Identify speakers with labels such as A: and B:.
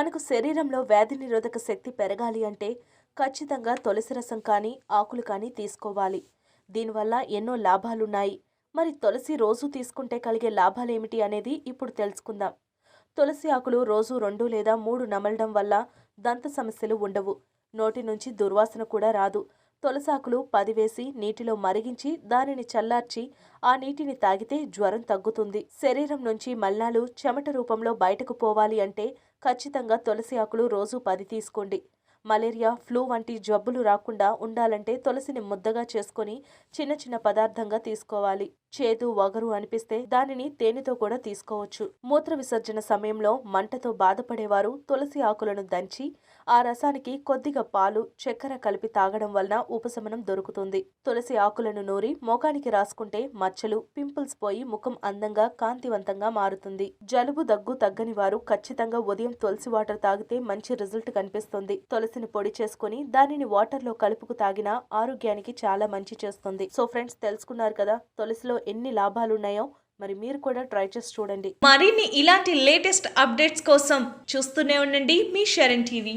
A: మనకు శరీరంలో వ్యాధి నిరోధక శక్తి పెరగాలి అంటే ఖచ్చితంగా తులసి రసం కానీ ఆకులు కానీ తీసుకోవాలి. దీనివల్ల ఎన్నో లాభాలున్నాయి. మరి తులసి రోజు తీసుకుంటే కలిగే లాభాలేమిటి అనేది ఇప్పుడు తెలుసుకుందాం. తులసి ఆకులు రోజు 2 లేదా 3 నమలడం వల్ల దంత సమస్యలు ఉండవు. నోటి నుంచి దుర్వాసన కూడా రాదు. తులసాకులు 10 వేసి నీటిలో మరిగించి దానిని చల్లార్చి ఆ నీటిని తాగితే జ్వరం తగ్గుతుంది. శరీరం నుంచి మలినాలు చెమట రూపంలో బయటకు పోవాలి అంటే ఖచ్చితంగా తులసి ఆకులు రోజు 10 తీసుకోండి. మలేరియా, ఫ్లూ వంటి జబ్బులు రాకుండా ఉండాలంటే తులసిని ముద్దగా చేసుకొని చిన్న చిన్న పదార్థంగా తీసుకోవాలి. చేదు, వగరు అనిపిస్తే దానిని తేనెతో కూడా తీసుకోవచ్చు. మూత్ర విసర్జన సమయంలో మంటతో బాధపడేవారు తులసి ఆకులను దంచి ఆ రసానికి కొద్దిగా పాలు, చక్కెర కలిపి తాగడం వలన ఉపశమనం దొరుకుతుంది. తులసి ఆకులను నూరి మోకానికి రాసుకుంటే మచ్చలు, పింపుల్స్ పోయి ముఖం అందంగా, కాంతివంతంగా మారుతుంది. జలుబు, దగ్గు తగ్గని వారు ఖచ్చితంగా ఉదయం తులసి వాటర్ తాగితే మంచి రిజల్ట్ కనిపిస్తుంది. తులసిని పొడి చేసుకుని దానిని వాటర్లో కలుపుకు తాగినా ఆరోగ్యానికి చాలా మంచి చేస్తుంది. సో ఫ్రెండ్స్, తెలుసుకున్నారు కదా తులసిలో ఎన్ని లాభాలున్నాయో. మరి మీరు కూడా ట్రై చేసి చూడండి.
B: మరిన్ని ఇలాంటి లేటెస్ట్ అప్డేట్స్ కోసం చూస్తూనే ఉండండి మీ షరణ్ టీవీ.